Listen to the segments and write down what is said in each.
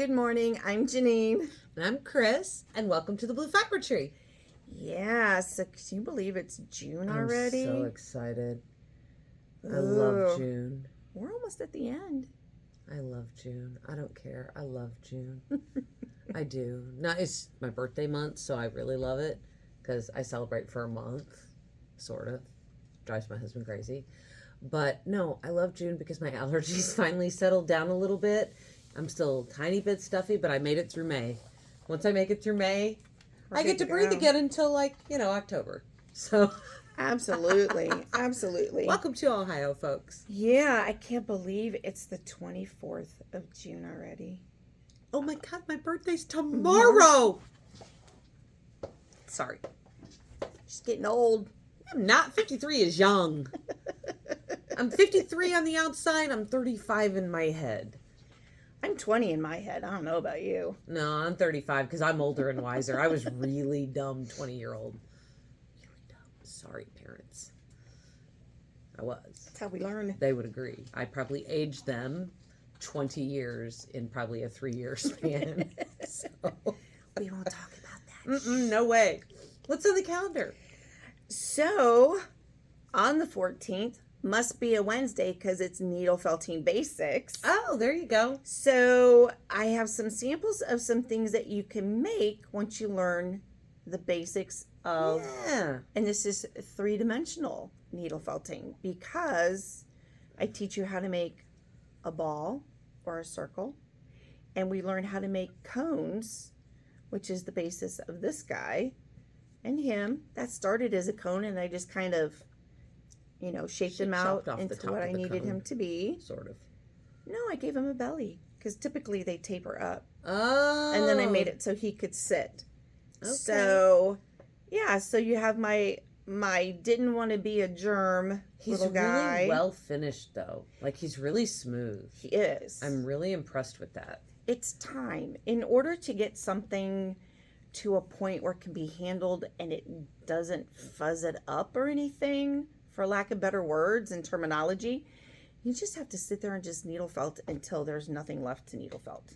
Good morning. I'm Jeannine. And I'm Kris, and welcome to the Blue Fiber Tree. Yeah, so can you believe it's June already? I'm so excited. Ooh. I love June. We're almost at the end. I love June. I don't care. I love June. I do. Now, it's my birthday month, so I really love it because I celebrate for a month, sort of. Drives my husband crazy. But no, I love June because my allergies finally settled down a little bit. I'm still a tiny bit stuffy, but I made it through May. Once I make it through May, I get to breathe again until October. So Absolutely. Absolutely. Welcome to Ohio, folks. Yeah, I can't believe it's the 24th of June already. Oh my God, my birthday's tomorrow. Sorry. She's getting old. I'm not. 53 is young. I'm 53 on the outside. I'm 35 in my head. I'm 20 in my head. I don't know about you. No, I'm 35 because I'm older and wiser. I was really dumb 20-year-old. Really dumb. Sorry, parents. I was. That's how we learn. They would agree. I probably aged them 20 years in probably a 3-year span. So. We won't talk about that. No way. What's on the calendar? So, on the 14th, must be a Wednesday because it's Needle Felting Basics. Oh, there you go. So I have some samples of some things that you can make once you learn the basics of, and this is 3-dimensional needle felting because I teach you how to make a ball or a circle, and we learn how to make cones, which is the basis of this guy and him. That started as a cone, and I just kind of shaped him out into what I needed him to be. Sort of. No, I gave him a belly because typically they taper up. Oh. And then I made it so he could sit. Okay. So, yeah, so you have my didn't want to be a germ little guy. He's really well finished, though. Like, he's really smooth. He is. I'm really impressed with that. It's time. In order to get something to a point where it can be handled and it doesn't fuzz it up or anything, for lack of better words and terminology, you just have to sit there and just needle felt until there's nothing left to needle felt.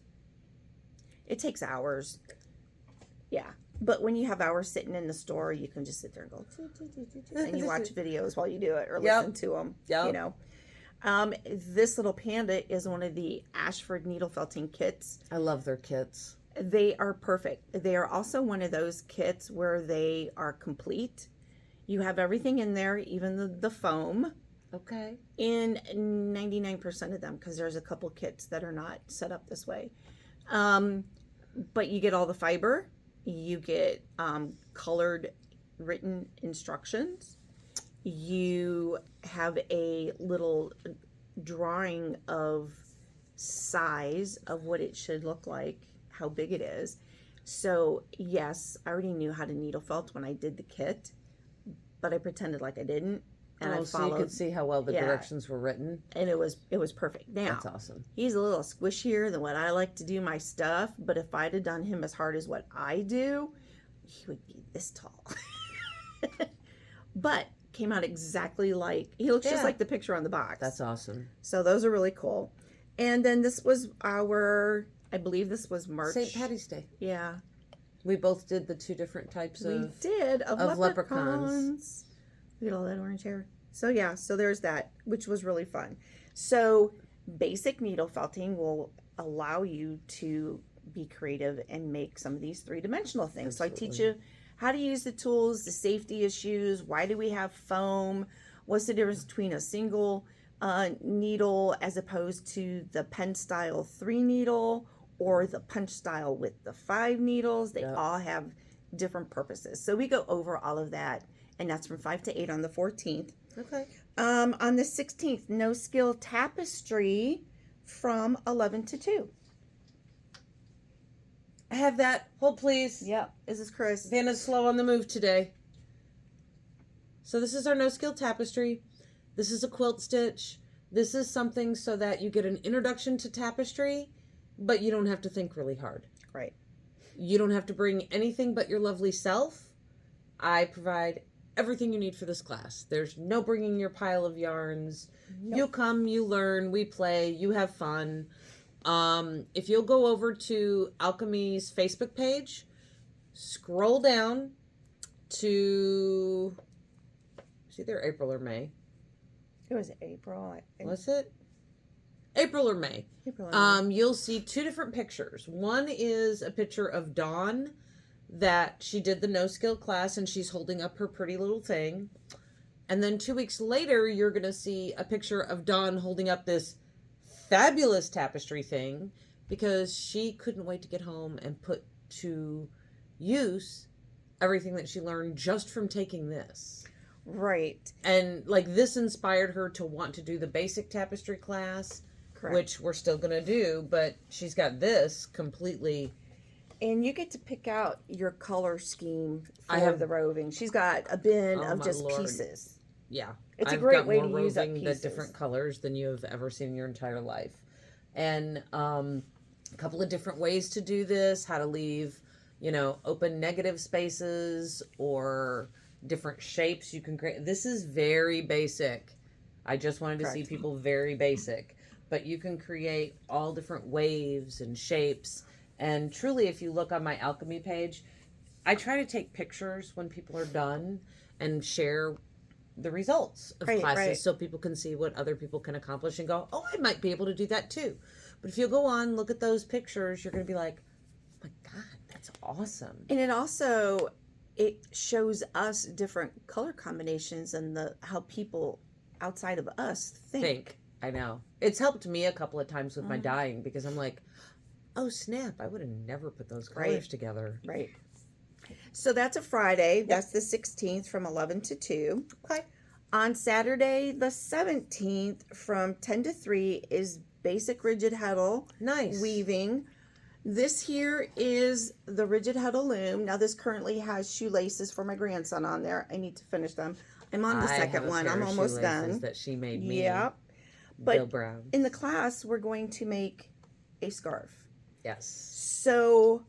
It takes hours. Yeah. But when you have hours sitting in the store, you can just sit there and go, and you watch videos while you do it or listen to them, This little panda is one of the Ashford needle felting kits. I love their kits. They are perfect. They are also one of those kits where they are complete. You have everything in there, even the foam. Okay. In 99% of them, because there's a couple kits that are not set up this way. But you get all the fiber. You get colored written instructions. You have a little drawing of size of what it should look like, how big it is. So, yes, I already knew how to needle felt when I did the kit, but I pretended like I didn't. And I followed, so you could see how well the directions were written. And it was perfect. Now, that's awesome. He's a little squishier than what I like to do my stuff, but if I'd have done him as hard as what I do, he would be this tall. But came out exactly like, he looks just like the picture on the box. That's awesome. So those are really cool. And then this was I believe this was March. St. Patty's Day. Yeah. We both did the 2 different types of leprechauns. We get all that orange hair. So yeah, so there's that, which was really fun. So basic needle felting will allow you to be creative and make some of these 3-dimensional things. Absolutely. So I teach you how to use the tools, the safety issues, why do we have foam, what's the difference between a single needle as opposed to the pen style 3 needle or the punch style with the 5 needles. They all have different purposes. So we go over all of that, and that's from 5 to 8 on the 14th. Okay. On the 16th, No-Skill Tapestry from 11 to 2. I have that. Hold, please. Yep. This is Kris. Vanna's slow on the move today. So this is our No-Skill Tapestry. This is a quilt stitch. This is something so that you get an introduction to tapestry, but you don't have to think really hard. Right. You don't have to bring anything but your lovely self. I provide everything you need for this class. There's no bringing your pile of yarns. Nope. You come, you learn, we play, you have fun. If you'll go over to alk&me's Facebook page, scroll down to, it's either April or May. It was April. Was it? April or May. April or May. You'll see two different pictures. One is a picture of Dawn that she did the no-skill class and she's holding up her pretty little thing. And then 2 weeks later, you're going to see a picture of Dawn holding up this fabulous tapestry thing because she couldn't wait to get home and put to use everything that she learned just from taking this. Right. And like this inspired her to want to do the basic tapestry class, Correct. which we're still going to do, but she's got this completely. And you get to pick out your color scheme for I have the roving. She's got a bin Oh, of my just Lord. pieces. Yeah. It's a I've great got way more to use up roving pieces. the different colors than you have ever seen in your entire life. And a couple of different ways to do this, how to leave, open negative spaces or different shapes you can create. This is very basic. I just wanted to see Correct. people very basic. But you can create all different waves and shapes. And truly, if you look on my alk&me page, I try to take pictures when people are done and share the results of Right, classes right. so people can see what other people can accomplish and go, oh, I might be able to do that too. But if you go on, look at those pictures, you're going to be like, oh my God, that's awesome. And it shows us different color combinations and how people outside of us think. I know. It's helped me a couple of times with my Mhm. dyeing because I'm like, oh snap, I would have never put those colors Right. together. Right. So that's a Friday. That's the 16th from 11 to 2. Okay. On Saturday, the 17th from 10 to 3 is basic rigid heddle Nice. weaving. This here is the rigid heddle loom. Now this currently has shoelaces for my grandson on there. I need to finish them. I'm on the I second have a one. pair I'm of almost shoelaces done. that she made me. Yep. Bill But Brown. in the class, we're going to make a scarf. Yes. So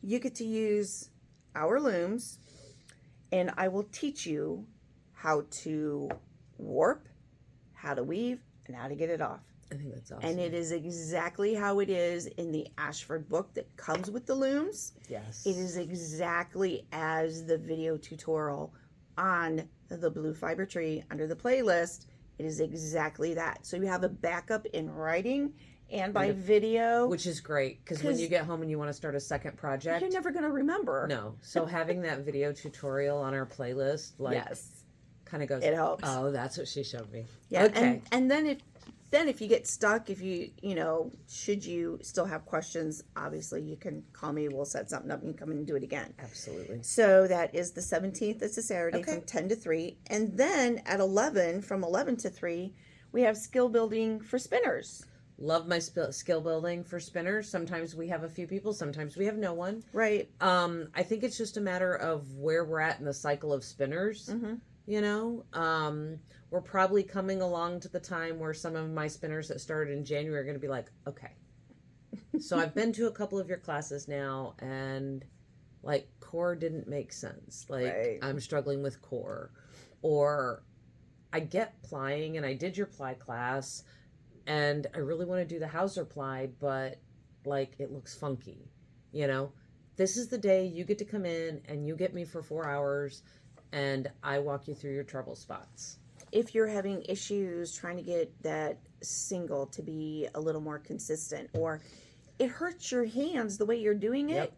you get to use our looms, and I will teach you how to warp, how to weave, and how to get it off. I think that's awesome. And it is exactly how it is in the Ashford book that comes with the looms. Yes. It is exactly as the video tutorial on the blue fiber tree under the playlist. It is exactly that. So you have a backup in writing and by video. Which is great because when 'Cause you get home and you want to start a second project, You're never going to remember. no. So having that video tutorial on our playlist, Yes, kind of goes. it helps. Oh, that's what she showed me. Yeah, Okay. and then if you get stuck, if you should you still have questions, obviously you can call me. We'll set something up and you can come in and do it again. Absolutely. So that is the 17th. It's a Saturday Okay. from 10 to 3. And then at 11, from 11 to 3, we have skill building for spinners. Love my skill building for spinners. Sometimes we have a few people. Sometimes we have no one. Right. I think it's just a matter of where we're at in the cycle of spinners. Mm-hmm. We're probably coming along to the time where some of my spinners that started in January are going to be like, okay. So I've been to a couple of your classes now, and like core didn't make sense. Like Right. I'm struggling with core, or I get plying, and I did your ply class, and I really want to do the Hauser ply, but like it looks funky. This is the day you get to come in and you get me for 4 hours, and I walk you through your trouble spots. If you're having issues trying to get that single to be a little more consistent, or it hurts your hands the way you're doing it, Yep.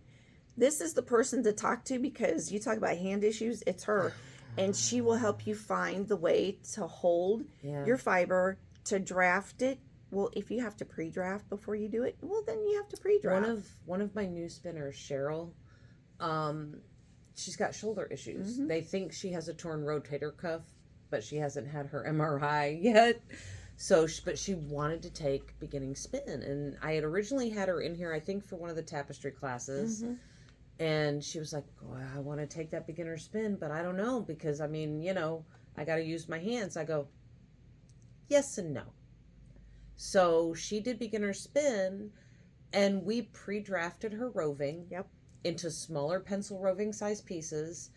this is the person to talk to, because you talk about hand issues, it's her. And she will help you find the way to hold Yeah. your fiber, to draft it. Well, if you have to pre-draft before you do it, well, then you have to pre-draft. One of my new spinners, Cheryl, she's got shoulder issues. Mhm. They think she has a torn rotator cuff, but she hasn't had her MRI yet. So, but she wanted to take beginning spin, and I had originally had her in here, I think, for one of the tapestry classes. Mhm. And she was like, oh, I want to take that beginner spin, but I don't know, because I got to use my hands. I go, yes and no. So she did beginner spin, and we pre-drafted her roving Yep. into smaller pencil roving size pieces.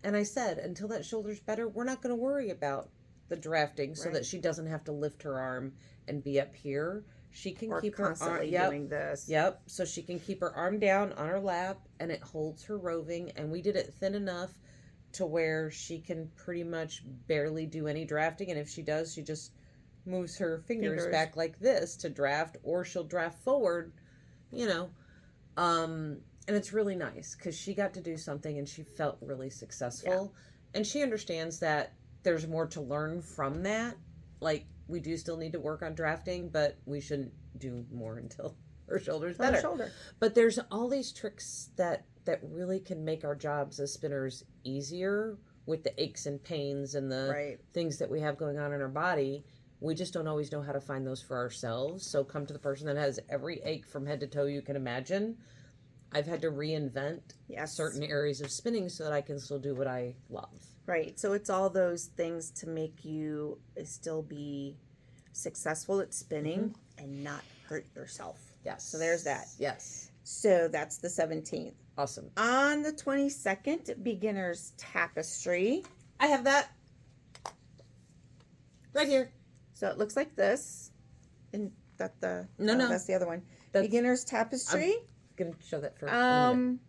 And I said, until that shoulder's better, we're not going to worry about the drafting so Right. that she doesn't have to lift her arm and be up here. she can or keep her arm. constantly Yep. doing this. Yep. So she can keep her arm down on her lap, and it holds her roving. And we did it thin enough to where she can pretty much barely do any drafting. And if she does, she just moves her fingers back like this to draft, or she'll draft forward, you know. And it's really nice because she got to do something and she felt really successful. Yeah. And she understands that there's more to learn from that. Like, we do still need to work on drafting, but we shouldn't do more until her shoulder's better. Shoulder. But there's all these tricks that really can make our jobs as spinners easier with the aches and pains and the things that we have going on in our body. We just don't always know how to find those for ourselves. So come to the person that has every ache from head to toe you can imagine. I've had to reinvent certain areas of spinning so that I can still do what I love. Right. So it's all those things to make you still be successful at spinning and not hurt yourself. Yes. So there's that. Yes. So that's the 17th. Awesome. On the 22nd, Beginners Tapestry. I have that right here. So it looks like this. And that the no, that's the other one. Beginners Tapestry. I'm gonna show that for a minute.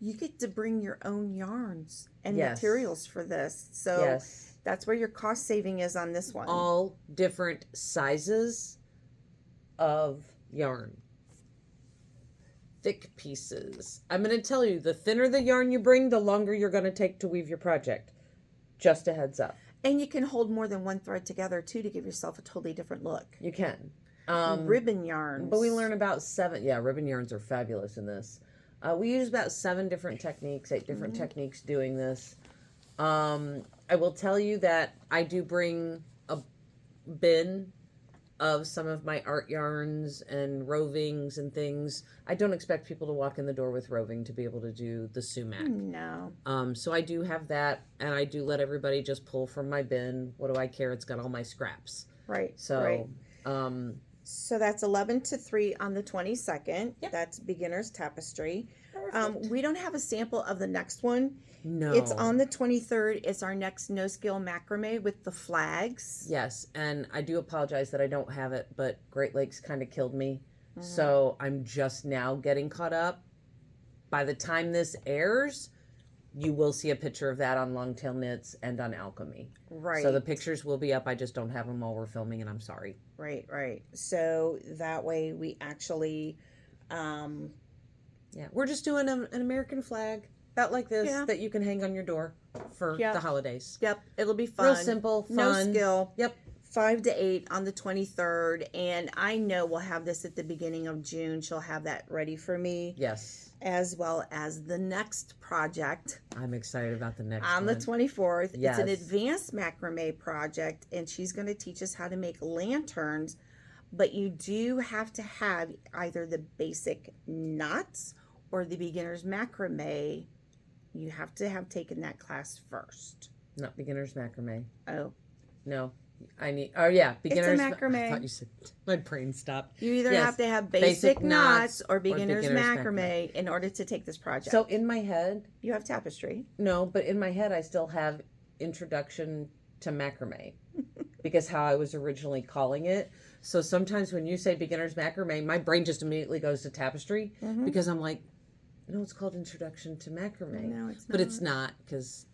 You get to bring your own yarns and materials for this. So that's where your cost saving is on this one. All different sizes of yarn. Thick pieces. I'm going to tell you, the thinner the yarn you bring, the longer you're going to take to weave your project. Just a heads up. And you can hold more than one thread together, too, to give yourself a totally different look. You can. Ribbon yarns. But we learn about 7. Yeah, ribbon yarns are fabulous in this. We use about 7 different techniques, 8 different techniques doing this. I will tell you that I do bring a bin of some of my art yarns and rovings and things. I don't expect people to walk in the door with roving to be able to do the sumac. No. So I do have that, and I do let everybody just pull from my bin. What do I care? It's got all my scraps. Right. So, so that's 11 to 3 on the 22nd. Yep. That's Beginners Tapestry. We don't have a sample of the next one. No. It's on the 23rd. It's our next No-Skill Macrame with the flags. Yes, and I do apologize that I don't have it, but Great Lakes kind of killed me. So I'm just now getting caught up. By the time this airs, you will see a picture of that on Longtail Knits and on alk&me. Right. So the pictures will be up. I just don't have them while we're filming, and I'm sorry. Right. So that way we actually... we're just doing an American flag, about like this, that you can hang on your door for the holidays. Yep, it'll be fun. Real simple, fun. No skill. Yep. 5 to 8 on the 23rd, and I know we'll have this at the beginning of June. She'll have that ready for me. Yes. As well as the next project. I'm excited about the next on one. the 24th. Yes. It's an advanced macrame project, and she's going to teach us how to make lanterns, but you do have to have either the basic knots or the beginner's macrame. You have to have taken that class first. Not Beginners Macrame. Oh. No. Beginners. It's a macrame. I thought you said, my brain stopped. You either have to have basic knots or beginner's macrame, macrame in order to take this project. So in my head. You have tapestry. No, but in my head I still have introduction to macrame because how I was originally calling it. So sometimes when you say beginner's macrame, my brain just immediately goes to tapestry because I'm like, no, it's called introduction to macrame. No, it's not. But it's not because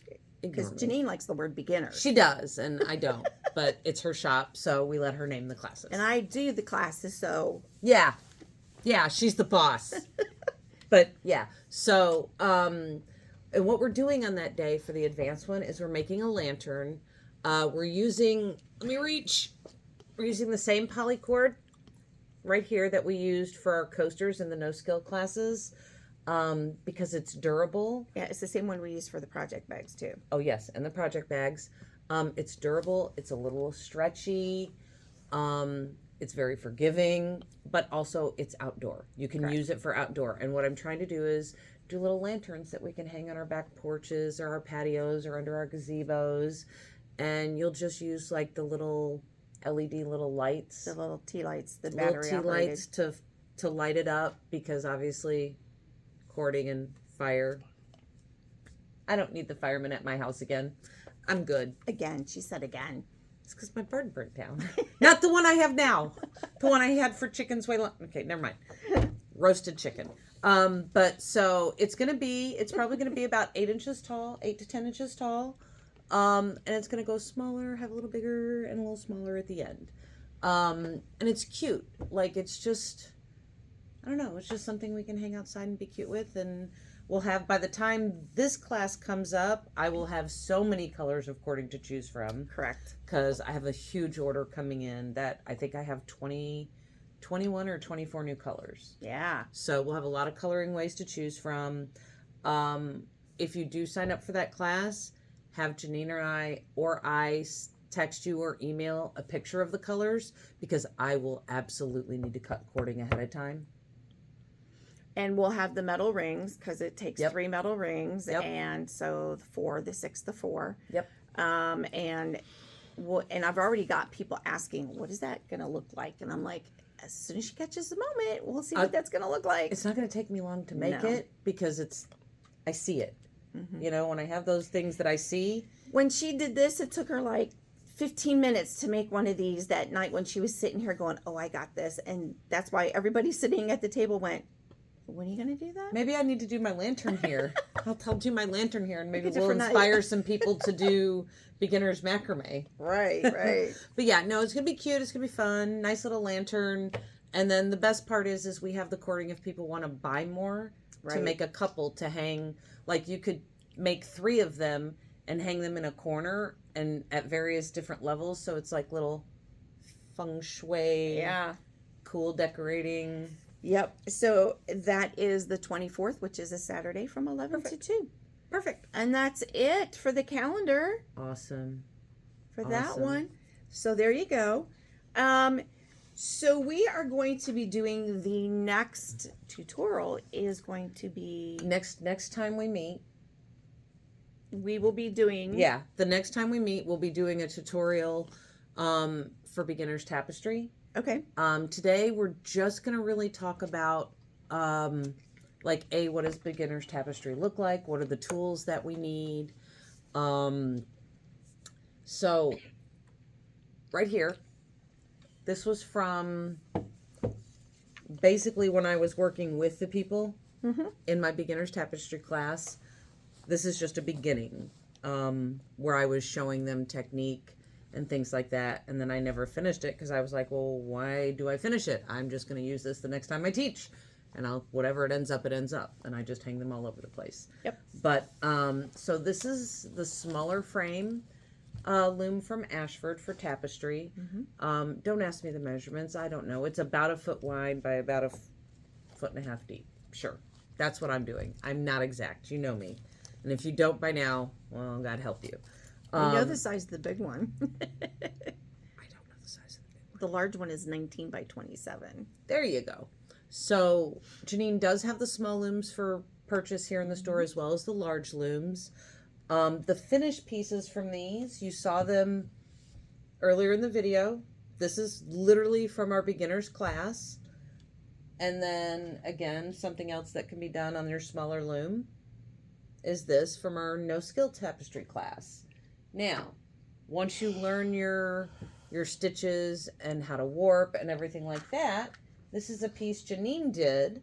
Jeannine likes the word beginner. She does, and I don't. But it's her shop, so we let her name the classes. And I do the classes, so... Yeah, she's the boss. But, yeah. So, and what we're doing on that day for the advanced one is we're making a lantern. We're using... Let me reach. We're using the same polycord right here that we used for our coasters in the no-skill classes. Because it's durable. Yeah, it's the same one we use for the project bags too. Oh yes, and the project bags. It's durable. It's a little stretchy. It's very forgiving, but also it's outdoor. You can use it for outdoor. And what I'm trying to do is do little lanterns that we can hang on our back porches or our patios or under our gazebos. And you'll just use like the little LED little lights. The little tea lights, the little battery tea operated. lights to light it up because obviously cording and fire. I don't need the firemen at my house again. I'm good. Again, she said again. It's because my bird burnt down. Not the one I have now. The one I had for chickens way long. Okay, never mind. Roasted chicken. But so it's probably gonna be about 8 inches tall, 8 to 10 inches tall. And it's gonna go smaller, have a little bigger, and a little smaller at the end. And it's cute. Like, it's just, I don't know, it's just something we can hang outside and be cute with. And we'll have, by the time this class comes up, I will have so many colors of cording to choose from. Correct. Because I have a huge order coming in that I think I have 21 or 24 new colors. Yeah. So we'll have a lot of coloring ways to choose from. If you do sign up for that class, have Jeannine or I text you or email a picture of the colors, because I will absolutely need to cut cording ahead of time. And we'll have the metal rings, because it takes 3 metal rings. Yep. And so the 4, the 6, the 4. Yep. And I've already got people asking, what is that going to look like? And I'm like, as soon as she catches the moment, we'll see what that's going to look like. It's not going to take me long to make it, because I see it. Mm-hmm. You know, when I have those things that I see. When she did this, it took her like 15 minutes to make one of these that night when she was sitting here going, oh, I got this. And that's why everybody sitting at the table went, when are you going to do that? Maybe I need to do my lantern here. I'll do my lantern here, and maybe we'll different inspire night. some people to do Beginners Macrame. Right. But yeah, no, it's going to be cute. It's going to be fun. Nice little lantern. And then the best part is we have the cording if people want to buy more, to make a couple to hang. Like, you could make 3 of them and hang them in a corner and at various different levels. So it's like little feng shui, cool decorating. Yep. So that is the 24th, which is a Saturday from 11 to 2. Perfect. And that's it for the calendar Awesome. for that one. So there you go. So we are going to be doing the next tutorial is going to be Next time we meet. We will be doing The next time we meet, we'll be doing a tutorial for Beginners Tapestry. Okay. Today we're just going to really talk about what does Beginners Tapestry look like? What are the tools that we need? So right here, this was from basically when I was working with the people in my Beginners Tapestry class. This is just a beginning where I was showing them technique and things like that. And then I never finished it because I was like, well, why do I finish it? I'm just going to use this the next time I teach. And whatever it ends up, it ends up. And I just hang them all over the place. Yep. But, so this is the smaller frame loom from Ashford for tapestry. Don't ask me the measurements. I don't know. It's about 1 foot wide by about 1.5 foot deep. Sure. That's what I'm doing. I'm not exact. You know me. And if you don't by now, well, God help you. We know the size of the big one. I don't know the size of the big one. The large one is 19 by 27. There you go. So Jeannine does have the small looms for purchase here in the store as well as the large looms. The finished pieces from these, you saw them earlier in the video. This is literally from our beginners class. And then again, something else that can be done on your smaller loom is this from our No-Skill Tapestry class. Now, once you learn your stitches and how to warp and everything like that, this is a piece Jeannine did.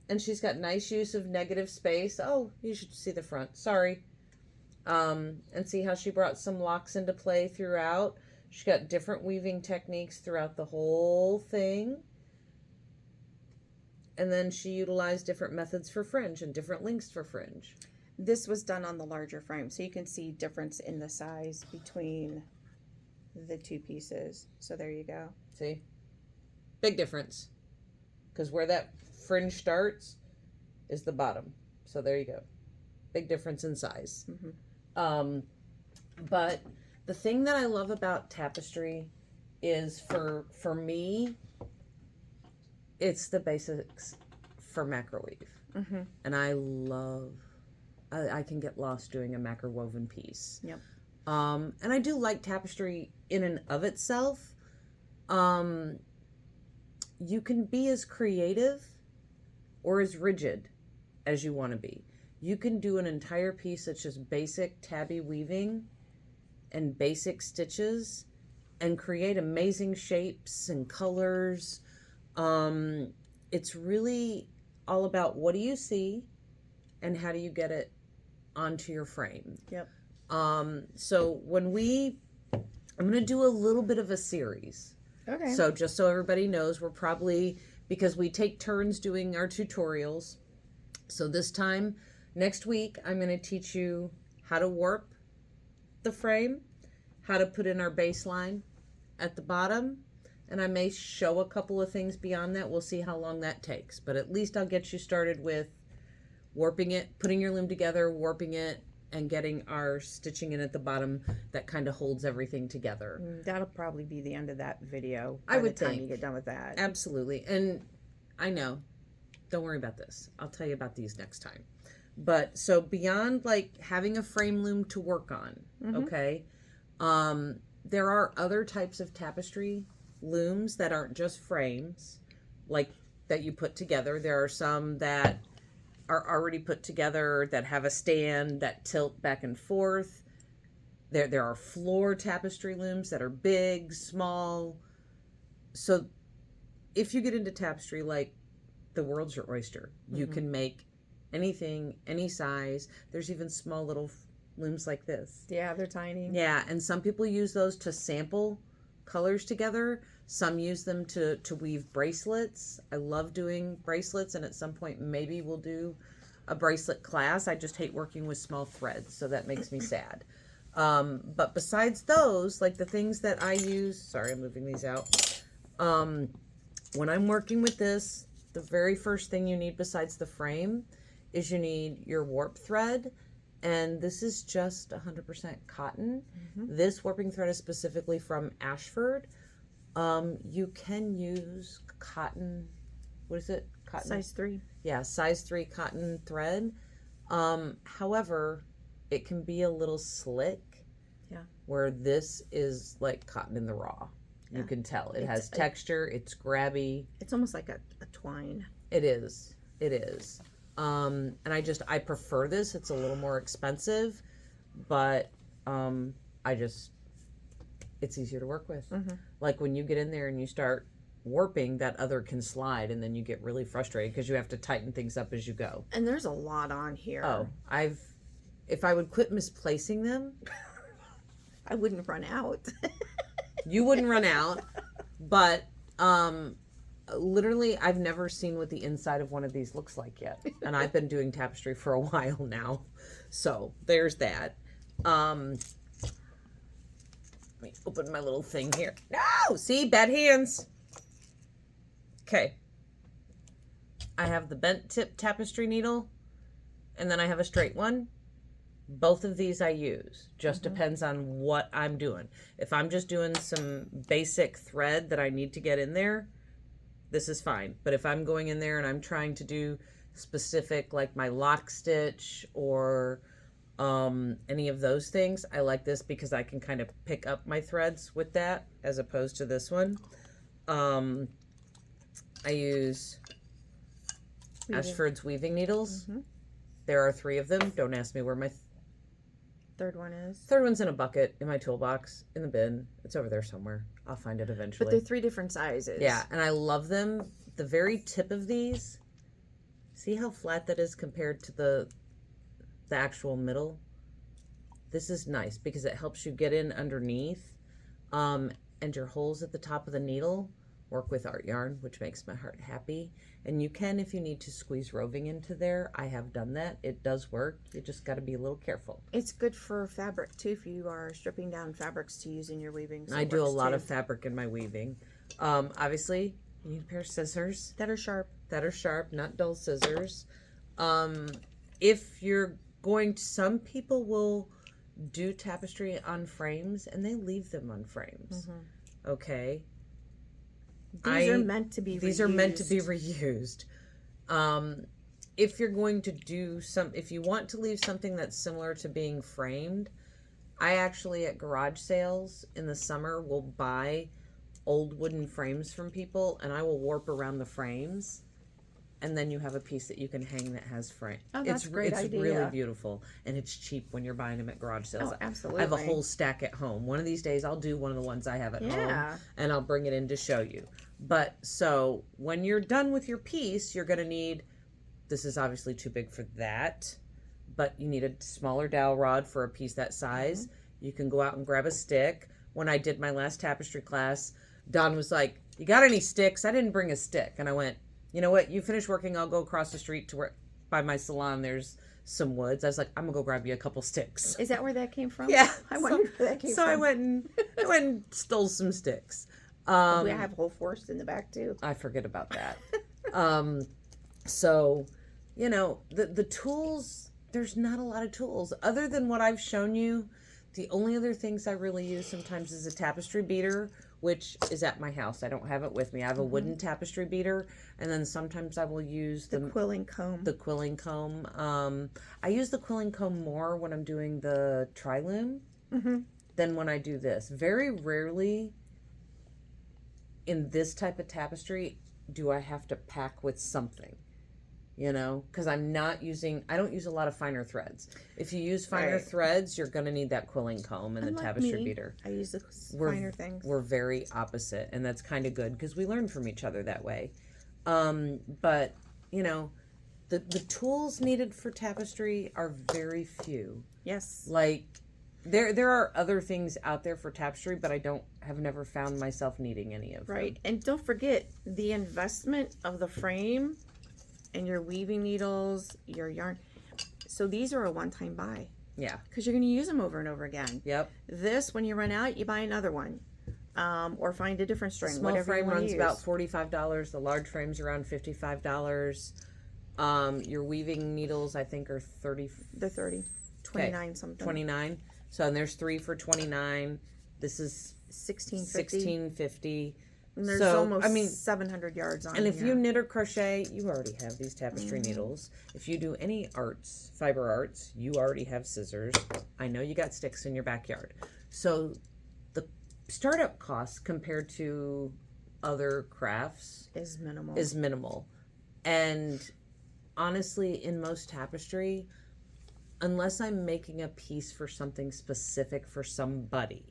And she's got nice use of negative space. Oh, you should see the front. Sorry. And see how she brought some locks into play throughout. She's got different weaving techniques throughout the whole thing. And then she utilized different methods for fringe and different lengths for fringe. This was done on the larger frame, so you can see difference in the size between the 2 pieces. So there you go. See? Big difference. Because where that fringe starts is the bottom. So there you go. Big difference in size. But the thing that I love about tapestry is for me, it's the basics for macro weave. And I can get lost doing a macro woven piece. Yep. And I do like tapestry in and of itself. You can be as creative or as rigid as you want to be. You can do an entire piece that's just basic tabby weaving and basic stitches and create amazing shapes and colors. It's really all about what do you see and how do you get it onto your frame. Yep. So I'm going to do a little bit of a series. Okay. So just so everybody knows, we're probably, because we take turns doing our tutorials. So this time, next week, I'm going to teach you how to warp the frame, how to put in our baseline at the bottom, and I may show a couple of things beyond that. We'll see how long that takes, but at least I'll get you started with warping it, putting your loom together, warping it, and getting our stitching in at the bottom that kind of holds everything together. That'll probably be the end of that video. I would by the time think. you get done with that. Absolutely. And I know, don't worry about this. I'll tell you about these next time. But so beyond like having a frame loom to work on, okay, there are other types of tapestry looms that aren't just frames, like that you put together. There are some that are already put together that have a stand that tilt back and forth. There are floor tapestry looms that are big, small. So if you get into tapestry, like, the world's your oyster. You can make anything, any size. There's even small little looms like this. Yeah, they're tiny. Yeah, and some people use those to sample colors together. Some use them to weave bracelets. I love doing bracelets, and at some point maybe we'll do a bracelet class. I just hate working with small threads, so that makes me sad. But besides those, like the things that I use, sorry, I'm moving these out. When I'm working with this, the very first thing you need besides the frame is you need your warp thread. And this is just 100% cotton. This warping thread is specifically from Ashford. You can use cotton, what is it? Cotton? Size 3. Yeah, size 3 cotton thread. However, it can be a little slick. Yeah. Where this is like cotton in the raw. You can tell. It has texture. It's grabby. It's almost like a twine. It is. It is. And I prefer this. It's a little more expensive, but it's easier to work with. Like when you get in there and you start warping, that other can slide, and then you get really frustrated because you have to tighten things up as you go. And there's a lot on here. Oh, if I would quit misplacing them, I wouldn't run out. you wouldn't run out, but literally I've never seen what the inside of one of these looks like yet, and I've been doing tapestry for a while now, so there's that. Let me open my little thing here. No, see, bad hands. Okay, I have the bent tip tapestry needle, and then I have a straight one. Both of these I use. Just depends on what I'm doing. If I'm just doing some basic thread that I need to get in there, this is fine. But if I'm going in there and I'm trying to do specific, like my lock stitch or any of those things, I like this because I can kind of pick up my threads with that as opposed to this one. I use Ashford's weaving needles. There are 3 of them. Don't ask me where my third one is. Third one's in a bucket in my toolbox in the bin. It's over there somewhere. I'll find it eventually. But they're 3 different sizes. Yeah, and I love them. The very tip of these, see how flat that is compared to the actual middle? This is nice because it helps you get in underneath. And your holes at the top of the needle work with art yarn, which makes my heart happy. And you can, if you need to, squeeze roving into there. I have done that. It does work. You just got to be a little careful. It's good for fabric too if you are stripping down fabrics to use in your weaving. So I do a lot of fabric in my weaving. Obviously, you need a pair of scissors that are sharp. Not dull scissors. If you're going to, some people will do tapestry on frames and they leave them on frames. Okay. These are meant to be reused. If you're going to do if you want to leave something that's similar to being framed, I actually at garage sales in the summer will buy old wooden frames from people and I will warp around the frames and then you have a piece that you can hang that has frame. Oh, that's a great idea. It's really beautiful, and it's cheap when you're buying them at garage sales. Oh, absolutely. I have a whole stack at home. One of these days, I'll do one of the ones I have at home, and I'll bring it in to show you. But so when you're done with your piece, you're going to need, this is obviously too big for that, but you need a smaller dowel rod for a piece that size. You can go out and grab a stick. When I did my last tapestry class, Don was like, "You got any sticks?" I didn't bring a stick. And I went, "You know what? You finish working, I'll go across the street to where by my salon there's some woods." I was like, "I'm gonna go grab you a couple sticks." Is that where that came from? Yeah. I wondered where that came from. So I went and stole some sticks. We have whole forest in the back too. I forget about that. So, you know, the tools, there's not a lot of tools other than what I've shown you. The only other things I really use sometimes is a tapestry beater, which is at my house. I don't have it with me. I have a wooden tapestry beater, and then sometimes I will use the quilling comb. The quilling comb. I use the quilling comb more when I'm doing the tri-loom than when I do this. Very rarely in this type of tapestry do I have to pack with something. You know, because I don't use a lot of finer threads. If you use finer threads, you're going to need that quilling comb and the tapestry beater. I use the finer things. We're very opposite, and that's kind of good because we learn from each other that way. But, you know, the tools needed for tapestry are very few. Yes. Like, there are other things out there for tapestry, but I have never found myself needing any of them. Right. And don't forget the investment of the frame and your weaving needles, your yarn. So these are a one-time buy. Yeah. Because you're going to use them over and over again. Yep. This, when you run out, you buy another one. Or find a different string. The small whatever frame you runs use. about $45. The large frame's around $55. Your weaving needles, I think, are 30. They're 30. 29 something. 29. So, and there's 3 for $29. This is $16.50. $16.50. And there's almost 700 yards on. And if you knit or crochet, you already have these tapestry needles. If you do any arts, fiber arts, you already have scissors. I know you got sticks in your backyard. So the startup cost compared to other crafts is minimal. And honestly, in most tapestry, unless I'm making a piece for something specific for somebody,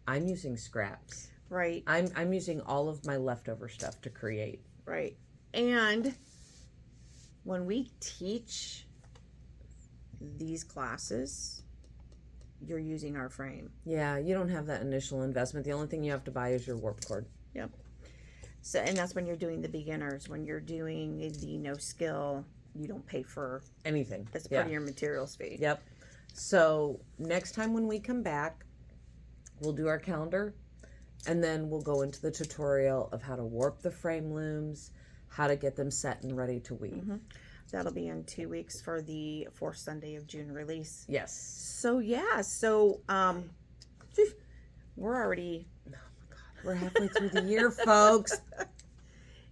I'm using scraps. Right. I'm using all of my leftover stuff to create. Right. And when we teach these classes, you're using our frame. Yeah, you don't have that initial investment. The only thing you have to buy is your warp cord. Yep. So, and that's when you're doing the beginners. When you're doing the no skill, you don't pay for anything. It's part of your materials fee. Yep. So next time when we come back, we'll do our calendar. And then we'll go into the tutorial of how to warp the frame looms, how to get them set and ready to weave. That'll be in 2 weeks for the 4th Sunday of June release. Yes. So yeah, we're already, we're halfway through the year, folks.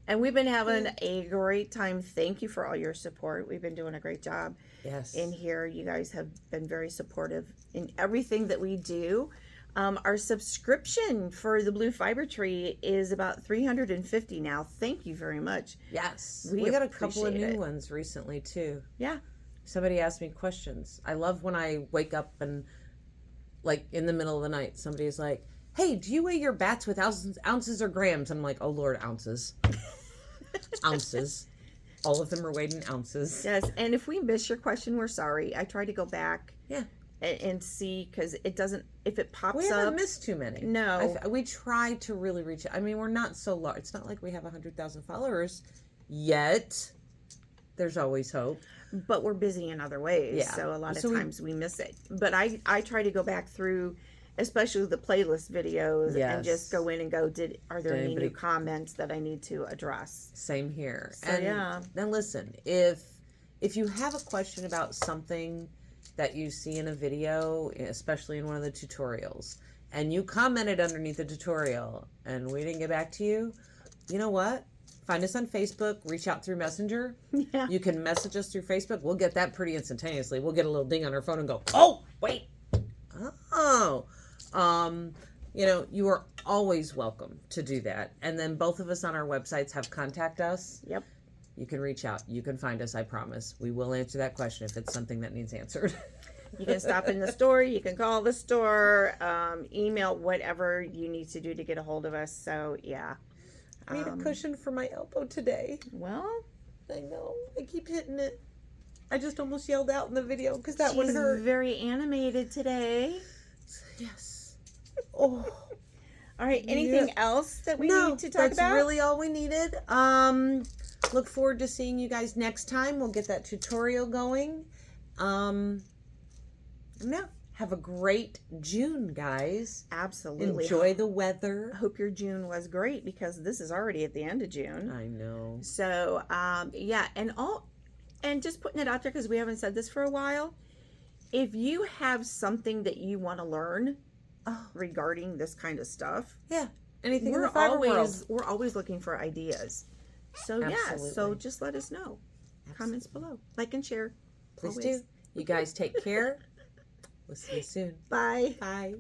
And we've been having a great time. Thank you for all your support. We've been doing a great job. Yes. In here, you guys have been very supportive in everything that we do. Our subscription for the Blue Fiber Tree is about $350 now. Thank you very much. Yes. We got a couple of new ones recently, too. Yeah. Somebody asked me questions. I love when I wake up and, like, in the middle of the night, somebody's like, "Hey, do you weigh your bats with ounces or grams?" I'm like, "Oh, Lord, ounces." Ounces. All of them are weighed in ounces. Yes, and if we miss your question, we're sorry. I try to go back. Yeah. And see, because it doesn't, if it pops up. We haven't missed too many. No. We try to really reach it. I mean, we're not so large. It's not like we have 100,000 followers yet. There's always hope. But we're busy in other ways. Yeah. So a lot of times we miss it. But I try to go back through, especially the playlist videos, and just go in and go, are there any new comments that I need to address? Same here. So, yeah. Now listen, if you have a question about something that you see in a video, especially in one of the tutorials, and you commented underneath the tutorial and we didn't get back to you, you know what? Find us on Facebook, reach out through Messenger. Yeah. You can message us through Facebook. We'll get that pretty instantaneously. We'll get a little ding on our phone and go, "Oh, wait. Oh." You know, you are always welcome to do that. And then both of us on our websites have contact us. Yep. you can reach out. You can find us, I promise. We will answer that question if it's something that needs answered. You can stop in the store. You can call the store. Email, whatever you need to do to get a hold of us. So, yeah. I need a cushion for my elbow today. Well, I know. I keep hitting it. I just almost yelled out in the video because that one hurt. She's very animated today. Yes. Oh. All right. Anything else that we need to talk about? That's really all we needed. Look forward to seeing you guys next time. We'll get that tutorial going. No. Have a great June, guys. Absolutely. Enjoy the weather. I hope your June was great because this is already at the end of June. I know. So, yeah, and just putting it out there because we haven't said this for a while. If you have something that you want to learn regarding this kind of stuff, anything in the fiber world, we're always looking for ideas. So Absolutely. so just let us know. Comments below, like and share. Please always. do. You guys take care. We'll see you soon. Bye. Bye.